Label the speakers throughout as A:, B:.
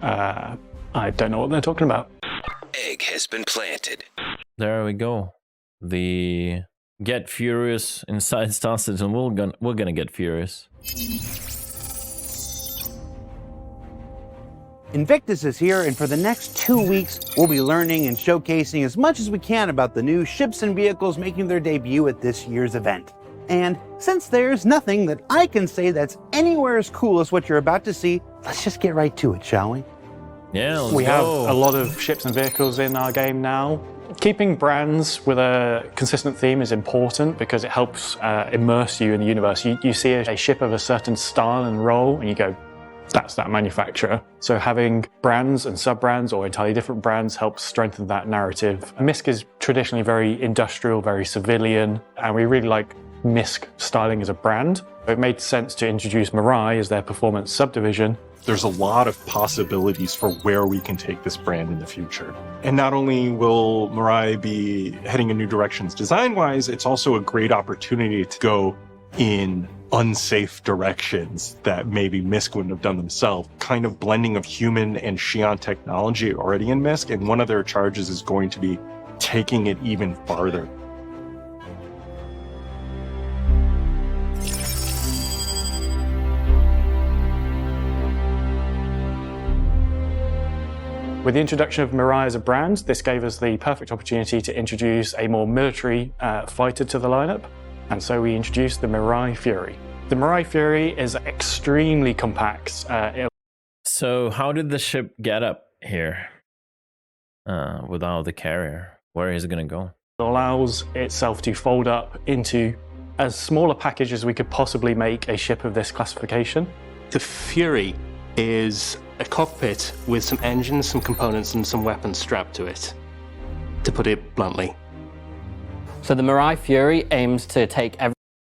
A: I don't know what they're talking about.
B: Egg has been planted.
C: There we go. The get furious inside Star Citizen. We're gonna get furious.
D: Invictus is here, and for the next 2 weeks, we'll be learning and showcasing as much as we can about the new ships and vehicles making their debut at this year's event. And since there's nothing that I can say that's anywhere as cool as what you're about to see, let's just get right to it, shall we?
C: Yeah, let's
A: We
C: go.
A: have a lot of ships and vehicles in our game now. Keeping brands with a consistent theme is important because it helps immerse you in the universe. You see a ship of a certain style and role, and you go, that's that manufacturer. So having brands and sub-brands or entirely different brands helps strengthen that narrative. MISC is traditionally very industrial, very civilian, and we really like MISC styling as a brand. It made sense to introduce Mirai as their performance subdivision.
E: There's a lot of possibilities for where we can take this brand in the future. And not only will Mirai be heading in new directions design-wise, it's also a great opportunity to go in unsafe directions that maybe MISC wouldn't have done themselves. Kind of blending of human and Xi'an technology already in MISC, and one of their charges is going to be taking it even farther.
A: With the introduction of Mirai as a brand, this gave us the perfect opportunity to introduce a more military fighter to the lineup, and so we introduced the Mirai Fury. The Mirai Fury is extremely compact.
C: So how did the ship get up here without the carrier? Where is it gonna go?
A: It allows itself to fold up into as small a package as we could possibly make a ship of this classification.
F: The Fury is a cockpit with some engines, some components, and some weapons strapped to it, to put it bluntly.
G: So the Mirai Fury aims to take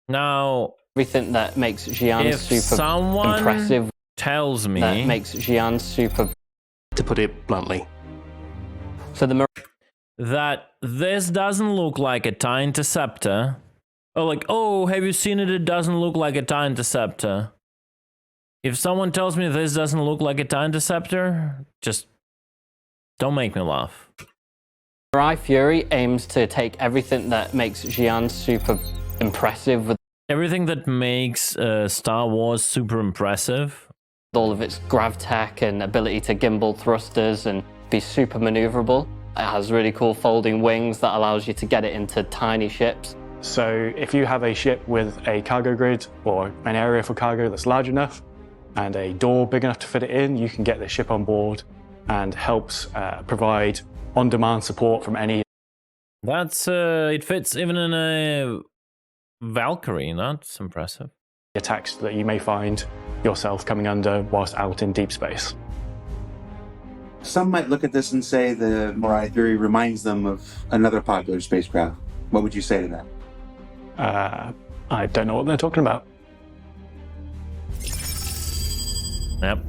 C: Now,
G: everything that makes Xi'an
C: if
G: super
C: someone
G: impressive,
C: tells me
G: that makes Xi'an super,
F: To put it bluntly.
G: so the
C: that this doesn't look like a TIE Interceptor, or like, oh, have you seen it? It doesn't look like a TIE Interceptor. If someone tells me this doesn't look like a TIE Interceptor, just don't make me laugh.
G: Mirai Fury aims to take everything that makes Xi'an super impressive with
C: Everything that makes Star Wars super impressive.
G: all of its grav tech and ability to gimbal thrusters and be super maneuverable. It has really cool folding wings that allows you to get it into tiny ships.
A: So if you have a ship with a cargo grid or an area for cargo that's large enough and a door big enough to fit it in, you can get the ship on board and helps provide on-demand support from any.
C: That's it fits even in a Valkyrie. That's impressive.
A: Attacks that you may find yourself coming under whilst out in deep space.
D: Some might look at this and say the Mirai Fury reminds them of another popular spacecraft. What would you say to that?
A: I don't know what they're talking about.
C: Yep.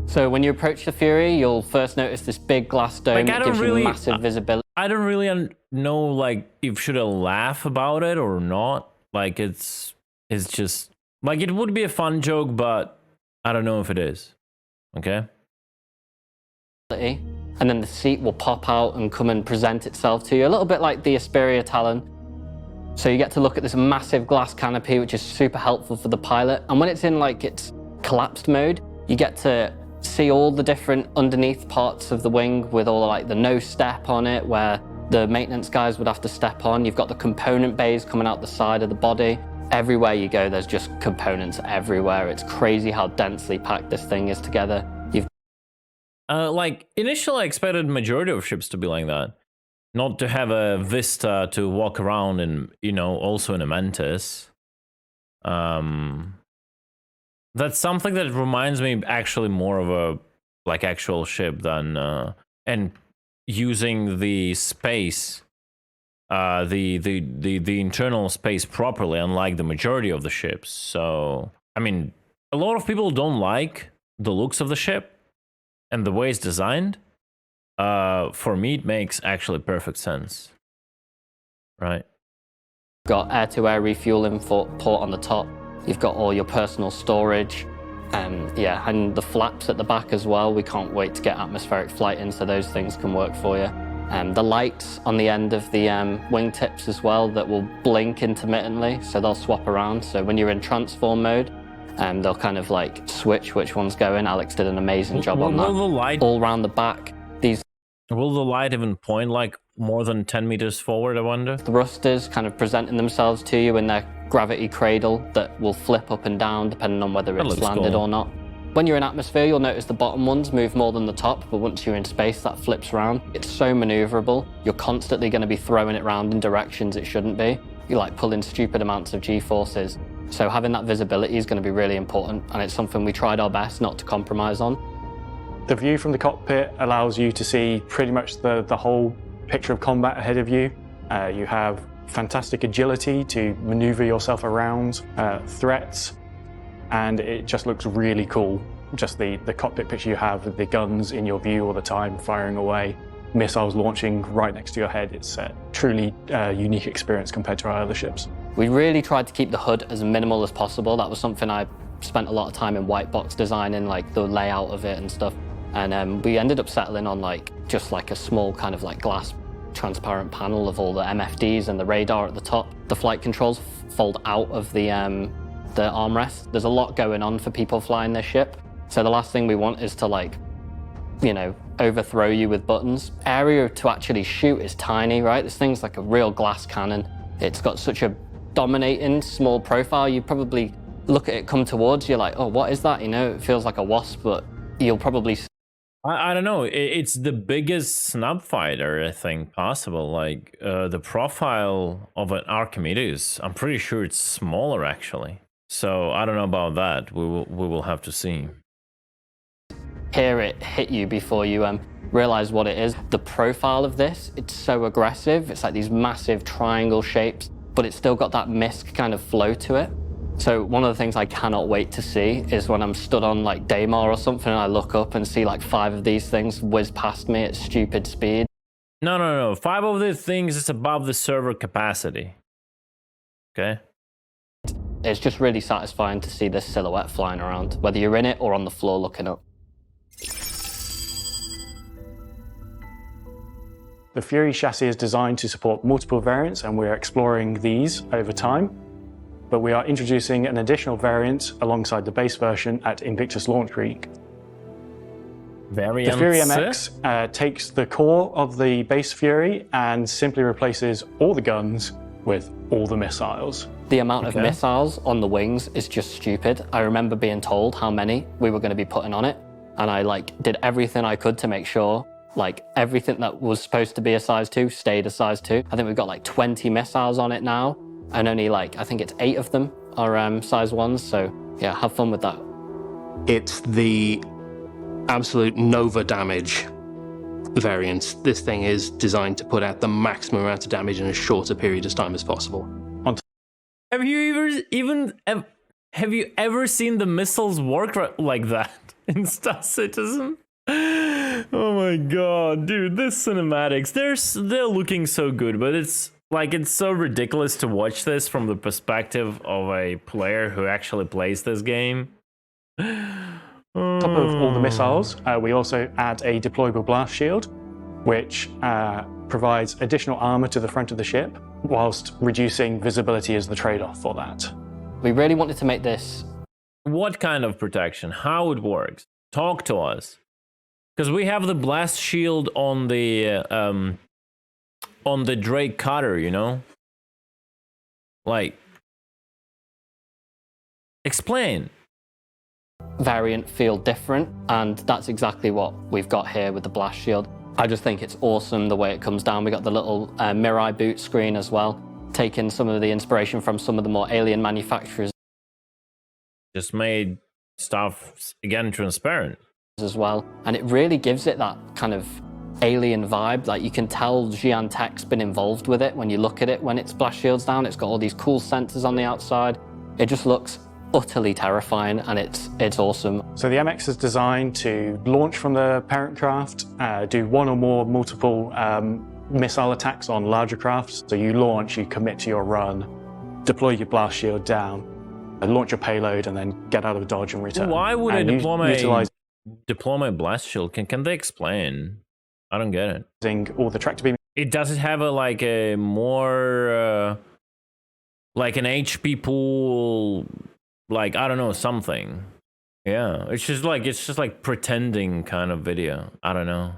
G: So when you approach the Fury, you'll first notice this big glass dome
C: Like,
G: that gives you massive visibility.
C: I don't really know, like, if should I laugh about it or not. Like, it's just like, it would be a fun joke, but I don't know if it is. Okay.
G: And then the seat will pop out and come and present itself to you, a little bit like the Asperia Talon. So you get to look at this massive glass canopy, which is super helpful for the pilot. And when it's in like its collapsed mode, you get to see all the different underneath parts of the wing with all like the nose step on it, where the maintenance guys would have to step on. You've got the component bays coming out the side of the body. Everywhere you go, there's just components everywhere. It's crazy how densely packed this thing is together.
C: Like, initially I expected majority of ships to be like that. Not to have a vista to walk around in, you know, also in a Mantis. That's something that reminds me actually more of a, like, actual ship than, and using the space, the internal space properly, unlike the majority of the ships. So, I mean, a lot of people don't like the looks of the ship and the way it's designed. For me, it makes actually perfect sense. Right.
G: Got air-to-air refueling port on the top. You've got all your personal storage. Yeah, and the flaps at the back as well. We can't wait to get atmospheric flight in so those things can work for you. The lights on the end of the wingtips as well that will blink intermittently, so they'll swap around. So when you're in transform mode, they'll kind of like switch which one's going. Alex did an amazing job on that.
C: Will the light
G: all around the back?
C: Will the light even point like more than 10 meters forward, I wonder?
G: Thrusters kind of presenting themselves to you in their gravity cradle that will flip up and down depending on whether it's landed or not. When you're in atmosphere, you'll notice the bottom ones move more than the top, but once you're in space, that flips around. It's so maneuverable. You're constantly going to be throwing it around in directions it shouldn't be. You're like pulling stupid amounts of G-forces. So having that visibility is going to be really important, and it's something we tried our best not to compromise on.
A: The view from the cockpit allows you to see pretty much the whole picture of combat ahead of you. You have fantastic agility to maneuver yourself around threats, and it just looks really cool. Just the cockpit picture you have with the guns in your view all the time, firing away, missiles launching right next to your head. It's a truly unique experience compared to our other ships.
G: We really tried to keep the HUD as minimal as possible. That was something I spent a lot of time in white box designing, like the layout of it and stuff. And we ended up settling on just a small kind of like glass transparent panel of all the MFDs and the radar at the top. The flight controls fold out of the armrest. There's a lot going on for people flying this ship. So the last thing we want is to overthrow you with buttons. Area to actually shoot is tiny, right? This thing's like a real glass cannon. It's got such a dominating small profile. You probably look at it come towards you like, oh, what is that? It feels like a wasp, but you'll probably...
C: I don't know. It's the biggest snub fighter, I think, possible. Like the profile of an Archimedes, I'm pretty sure it's smaller actually. So I don't know about that. We will have to see.
G: Hear it hit you before you realize what it is. The profile of this, it's so aggressive. It's like these massive triangle shapes, but it's still got that misc kind of flow to it. So one of the things I cannot wait to see is when I'm stood on like Daymar or something and I look up and see like 5 of these things whiz past me at stupid speed.
C: No. 5 of these things is above the server capacity. Okay?
G: It's just really satisfying to see this silhouette flying around, whether you're in it or on the floor looking up.
A: The Fury chassis is designed to support multiple variants, and we're exploring these over time. But we are introducing an additional variant alongside the base version at Invictus launch week.
C: Variant
A: the Fury MX takes the core of the base Fury and simply replaces all the guns with all the missiles.
G: The amount of missiles on the wings is just stupid. I remember being told how many we were going to be putting on it, and I did everything I could to make sure everything that was supposed to be a size 2 stayed a size 2. I think we've got 20 missiles on it now, and only I think it's 8 of them are size 1s, so yeah, have fun with that.
F: It's the absolute Nova damage variant. This thing is designed to put out the maximum amount of damage in as short a period of time as possible.
C: Have you ever seen the missiles work like that in Star Citizen? Oh my god, dude, this cinematics, they're looking so good, but it's so ridiculous to watch this from the perspective of a player who actually plays this game.
A: On top of all the missiles, we also add a deployable blast shield, which provides additional armor to the front of the ship, whilst reducing visibility as the trade-off for that.
G: We really wanted to make this...
C: What kind of protection? How it works? Talk to us. Because we have the blast shield on the Drake cutter, explain.
G: Variant feel different, and that's exactly what we've got here with the blast shield. I just think it's awesome the way it comes down. We got the little Mirai boot screen as well, taking some of the inspiration from some of the more alien manufacturers.
C: Just made stuff again transparent
G: as well, and it really gives it that kind of alien vibe. You can tell Xi'an Tech's been involved with it when you look at it when its blast shield's down. It's got all these cool sensors on the outside. It just looks utterly terrifying, and it's awesome.
A: So the MX is designed to launch from the parent craft, do one or more multiple missile attacks on larger crafts. So you launch, you commit to your run, deploy your blast shield down, launch a payload, and then get out of dodge and return.
C: Why would I
A: And
C: deploy my blast shield? Can they explain? I don't get it.
A: using all the tractor beam
C: Does it have a more like an HP pool, like I don't know, something? Yeah, it's just like pretending kind of video. I don't know.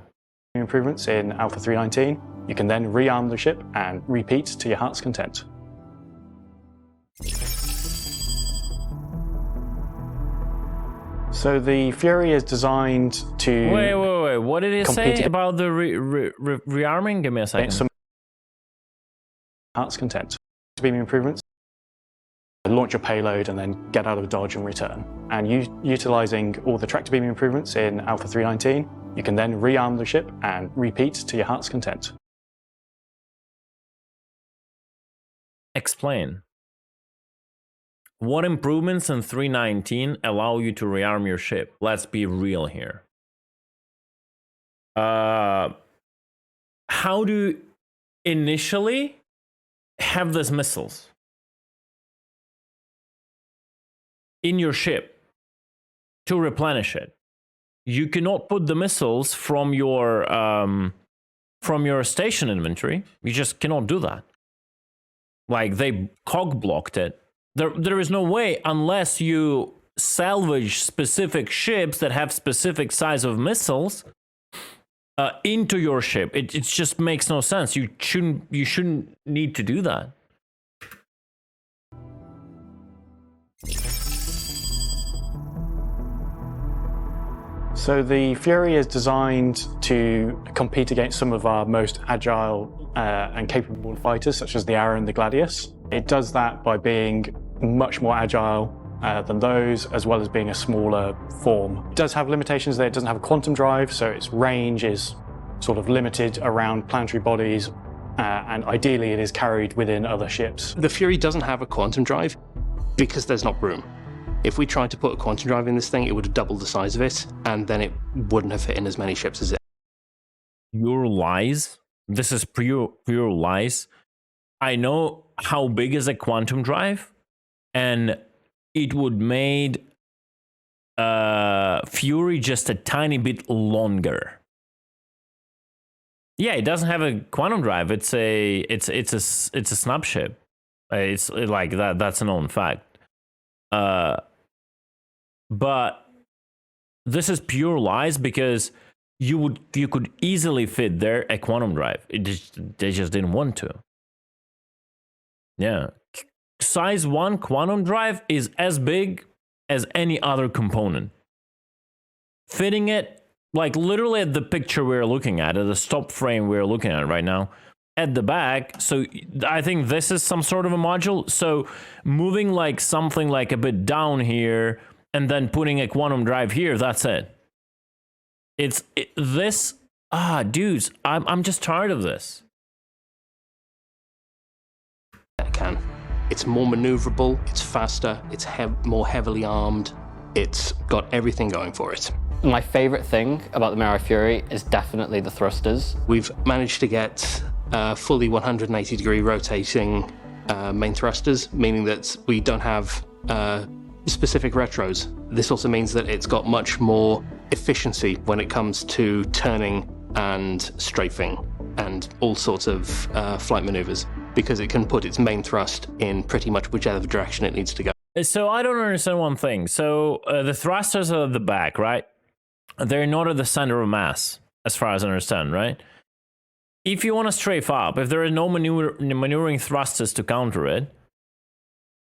A: improvements in Alpha 319. You can then rearm the ship and repeat to your heart's content. So the Fury is designed to
C: Wait. What did it say
A: compete
C: about the rearming? Give me a second.
A: some heart's content. Beam improvements. Launch a payload and then get out of dodge and return. And utilizing all the tractor beam improvements in Alpha 319, you can then rearm the ship and repeat to your heart's content.
C: Explain. What improvements in 319 allow you to rearm your ship? Let's be real here. How do you initially have these missiles in your ship to replenish it? You cannot put the missiles from your station inventory. You just cannot do that. Like they cog blocked it. There is no way unless you salvage specific ships that have specific size of missiles into your ship. It just makes no sense. You shouldn't need to do that.
A: So the Fury is designed to compete against some of our most agile and capable fighters, such as the Arrow and the Gladius. It does that by being much more agile than those, as well as being a smaller form. It does have limitations there. It doesn't have a quantum drive, so its range is sort of limited around planetary bodies, and ideally it is carried within other ships.
F: The Fury doesn't have a quantum drive because there's not room. If we tried to put a quantum drive in this thing, it would have doubled the size of it, and then it wouldn't have fit in as many ships as it.
C: Pure lies. This is pure lies. I know how big is a quantum drive, and it would made Fury just a tiny bit longer. Yeah, it doesn't have a quantum drive. It's a snap ship. It's like that. That's a known fact. But this is pure lies because you could easily fit there a quantum drive. They just didn't want to. Yeah, size 1 quantum drive is as big as any other component. Fitting it like literally at the picture we're looking at the stop frame we're looking at right now, at the back. So I think this is some sort of a module. So moving like something like a bit down here and then putting a quantum drive here, that's it. Dudes, I'm just tired of this.
F: It can. It's more maneuverable, it's faster, it's more heavily armed. It's got everything going for it.
G: My favorite thing about the Mirai Fury is definitely the thrusters.
F: We've managed to get fully 180-degree rotating main thrusters, meaning that we don't have specific retros. This also means that it's got much more efficiency when it comes to turning and strafing and all sorts of flight maneuvers, because it can put its main thrust in pretty much whichever direction it needs to go.
C: So I don't understand one thing. So the thrusters are at the back, right? They're not at the center of mass, as far as I understand, right? If you want to strafe up, if there are no maneuvering thrusters to counter it,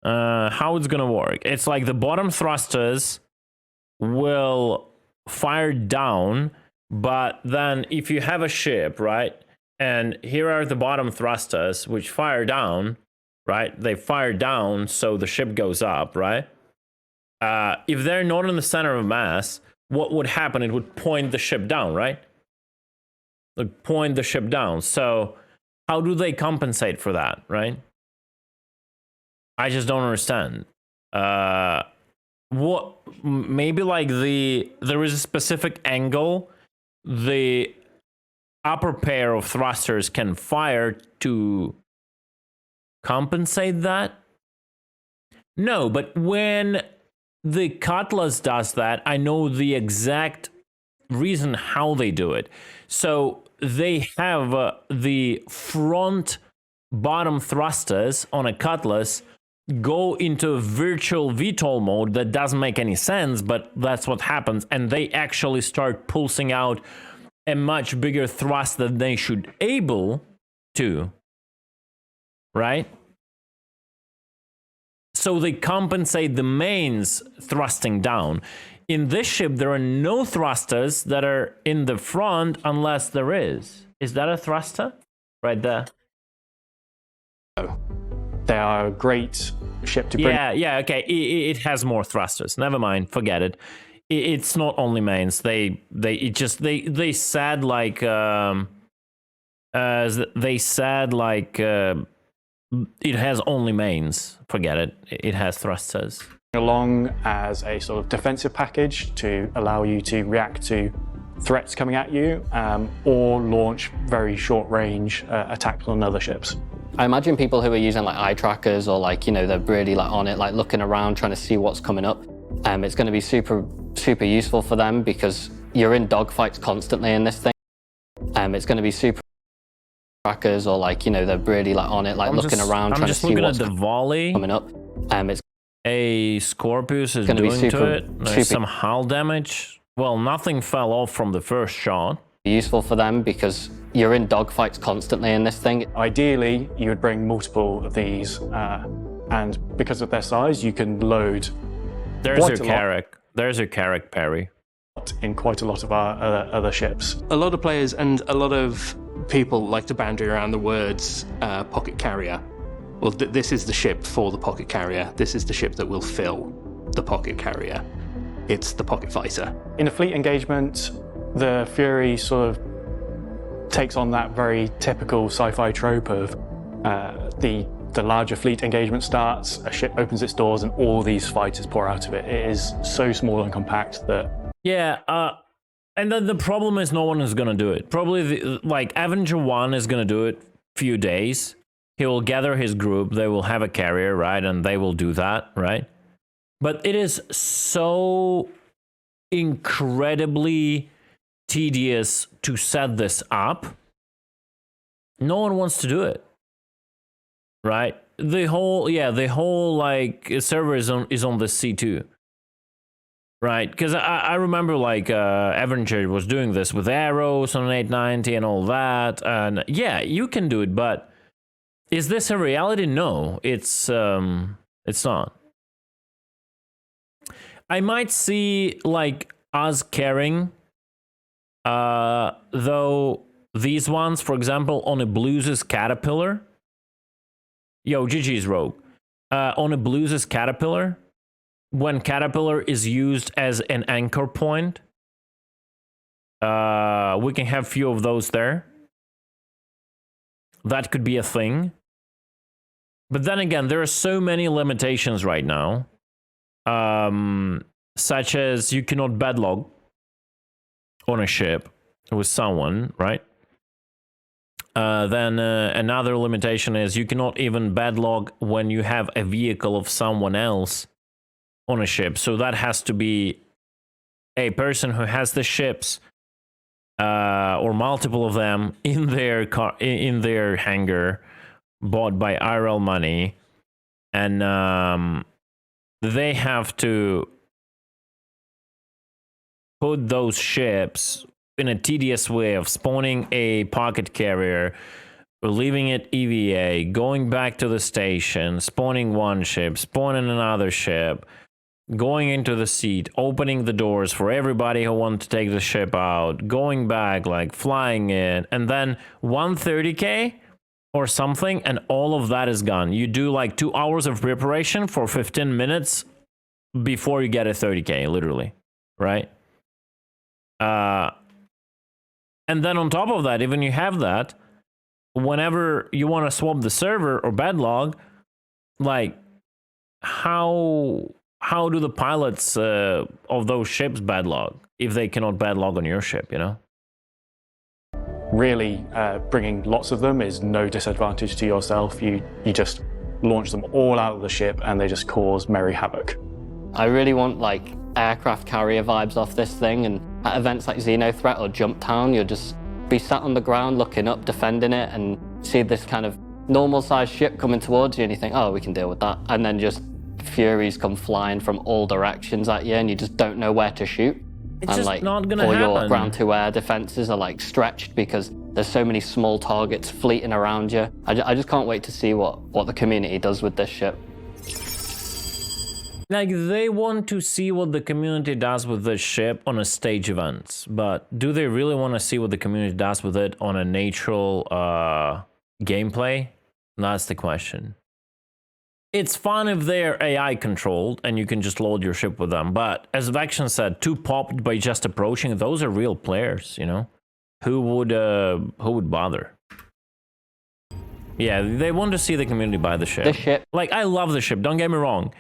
C: how it's gonna work? It's like the bottom thrusters will fire down, but then if you have a ship, right, and here are the bottom thrusters which fire down, right? They fire down so the ship goes up, right? If they're not in the center of mass, what would happen? It would point the ship down, right? Like point the ship down. So how do they compensate for that, right? I just don't understand. What maybe like there is a specific angle the upper pair of thrusters can fire to compensate that. No, but when the Cutlass does that, I know the exact reason how they do it. So they have the front bottom thrusters on a Cutlass go into virtual VTOL mode. That doesn't make any sense, but that's what happens. And they actually start pulsing out a much bigger thrust than they should able to, right? So they compensate the mains thrusting down. In this ship, there are no thrusters that are in the front unless there is. Is that a thruster? Right there.
A: They are a great ship to bring.
C: Yeah, okay. It has more thrusters. Never mind, forget it. It's not only mains. They said like it has only mains. Forget it. It has thrusters.
A: Along as a sort of defensive package to allow you to react to threats coming at you, or launch very short range attacks on other ships.
G: I imagine people who are using like eye trackers or like, you know, they're really like on it, like looking around, trying to see what's coming up. It's going to be super useful for them because you're in dogfights constantly in this thing. It's going to be super trackers or like, you know, they're really like on it, like looking around, trying to see what's coming up. It's
C: a Scorpius is
G: going to be
C: doing to it. There's some hull damage. Well, nothing fell off from the first shot.
G: Useful for them because you're in dogfights constantly in this thing.
A: Ideally, you would bring multiple of these, and because of their size, you can load.
C: There's your Carrack. There's your Carrack, Perry.
A: In quite a lot of our other ships.
F: A lot of players and a lot of people like to bandy around the words pocket carrier. Well, this is the ship for the pocket carrier. This is the ship that will fill the pocket carrier. It's the pocket fighter.
A: In a fleet engagement, the Fury sort of takes on that very typical sci-fi trope of the larger fleet engagement starts, a ship opens its doors, and all these fighters pour out of it. It is so small and compact that...
C: Yeah, and then the problem is no one is going to do it. Probably, like, Avenger 1 is going to do it few days. He will gather his group, they will have a carrier, right? And they will do that, right? But it is so incredibly tedious to set this up. No one wants to do it, right? The whole like server is on the C2, right? Because I remember like Avenger was doing this with arrows on an 890 and all that, and yeah, you can do it, but is this a reality? No, it's not. I might see like us carrying though these ones, for example, on a Blues' Caterpillar. Yo, GG's Rogue. On a Blues' Caterpillar, when Caterpillar is used as an anchor point, we can have few of those there. That could be a thing. But then again, there are so many limitations right now, such as you cannot bedlog on a ship with someone, right? Then another limitation is you cannot even bedlog when you have a vehicle of someone else on a ship. So that has to be a person who has the ships or multiple of them in their car, in their hangar, bought by IRL money, and they have to put those ships in a tedious way of spawning a pocket carrier, leaving it EVA, going back to the station, spawning one ship, spawning another ship, going into the seat, opening the doors for everybody who wants to take the ship out, going back, like flying in, and then 130k or something, and all of that is gone. You do like 2 hours of preparation for 15 minutes before you get a 30k, literally, right? And then on top of that, even you have that, whenever you want to swap the server or bedlog, like how do the pilots of those ships bedlog if they cannot bedlog on your ship, you know?
A: Really, bringing lots of them is no disadvantage to yourself. You just launch them all out of the ship, and they just cause merry havoc.
G: I really want like aircraft carrier vibes off this thing, and at events like Xenothreat or Jump Town, you'll just be sat on the ground looking up, defending it, and see this kind of normal sized ship coming towards you, and you think, oh, we can deal with that. And then just Furies come flying from all directions at you, and you just don't know where to shoot.
C: It's
G: and
C: just
G: like
C: not gonna
G: all
C: happen.
G: your ground-to-air defenses are like stretched because there's so many small targets fleeting around you. I just can't wait to see what the community does with this ship.
C: Like, they want to see what the community does with this ship on a stage events, but do they really want to see what the community does with it on a natural gameplay? That's the question. It's fun if they're AI controlled and you can just load your ship with them, but as Vection said, too popped by just approaching, those are real players, you know? Who would bother? Yeah, they want to see the community buy the ship.
G: This ship.
C: Like, I love the ship, don't get me wrong.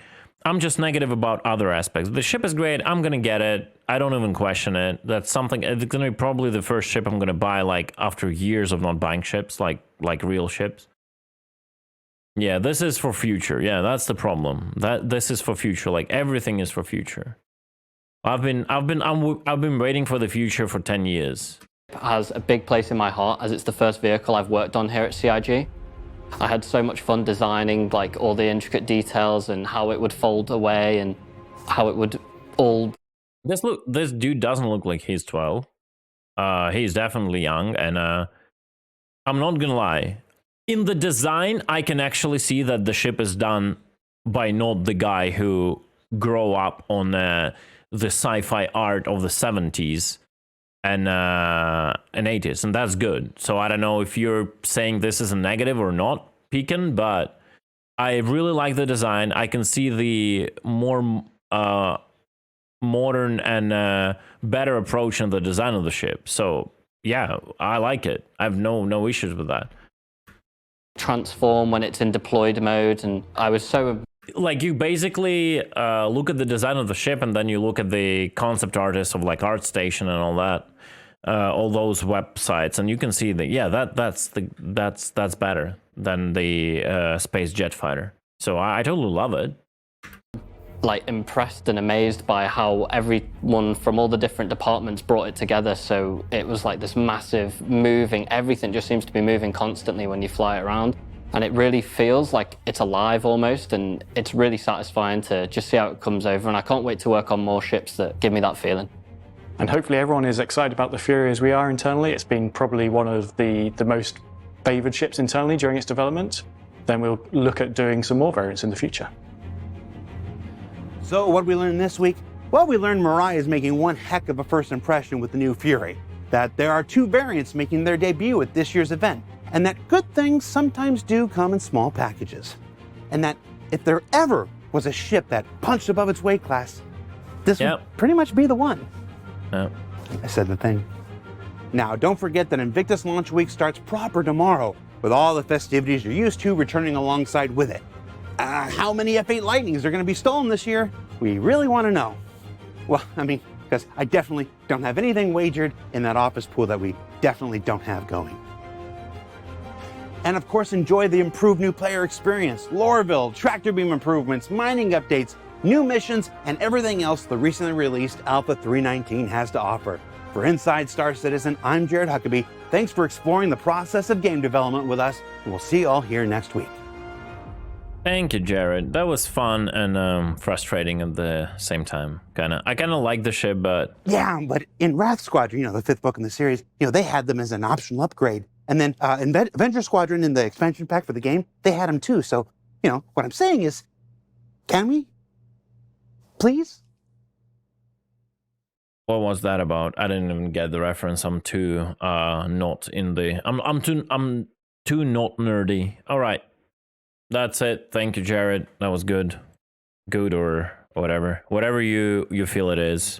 C: I'm just negative about other aspects. The ship is great, I'm gonna get it. I don't even question it. That's something, it's gonna be probably the first ship I'm gonna buy, like, after years of not buying ships, like real ships. Yeah, this is for future. Yeah, that's the problem. This is for future. Like, everything is for future. I've been waiting for the future for 10 years.
G: Has a big place in my heart as it's the first vehicle I've worked on here at CIG. I had so much fun designing like all the intricate details and how it would fold away and how it would all.
C: This dude doesn't look like he's 12. He's definitely young, and I'm not gonna lie. In the design, I can actually see that the ship is done by not the guy who grew up on the sci-fi art of the 70s and 80s, and that's good. So I don't know if you're saying this is a negative or not, Pekin, but I really like the design. I can see the more modern and better approach in the design of the ship. So yeah, I like it. I have no issues with that.
G: Transform when it's in deployed mode, and I was so
C: like, you basically look at the design of the ship, and then you look at the concept artists of like ArtStation and all that, all those websites, and you can see that yeah, that's better than the Space Jet Fighter. So I totally love it.
G: like impressed and amazed by how everyone from all the different departments brought it together. So it was like this massive moving, everything just seems to be moving constantly when you fly it around. And it really feels like it's alive almost, and it's really satisfying to just see how it comes over. And I can't wait to work on more ships that give me that feeling.
A: And hopefully everyone is excited about the Fury as we are internally. It's been probably one of the most favoured ships internally during its development. Then we'll look at doing some more variants in the future.
D: So what did we learn this week? Well, we learned Mirai is making one heck of a first impression with the new Fury, that there are 2 variants making their debut at this year's event, and that good things sometimes do come in small packages, and that if there ever was a ship that punched above its weight class, this would pretty much be the one.
C: Yep.
D: I said the thing. Now, don't forget that Invictus Launch Week starts proper tomorrow, with all the festivities you're used to returning alongside with it. How many F8 Lightnings are going to be stolen this year? We really want to know. Well, I mean, because I definitely don't have anything wagered in that office pool that we definitely don't have going. And of course, enjoy the improved new player experience, Loreville, tractor beam improvements, mining updates, new missions, and everything else the recently released Alpha 319 has to offer. For Inside Star Citizen, I'm Jared Huckabee. Thanks for exploring the process of game development with us, and we'll see you all here next week.
C: Thank you, Jared. That was fun and frustrating at the same time. I kind of like the ship, but
D: yeah, but in Wrath Squadron, the 5th book in the series, they had them as an optional upgrade. And then in Avenger Squadron in the expansion pack for the game, they had them too. So, what I'm saying is, can we? Please?
C: What was that about? I didn't even get the reference. I'm too not in the. I'm too not nerdy. All right. That's it. Thank you, Jared. That was good. Good or whatever. Whatever you feel it is.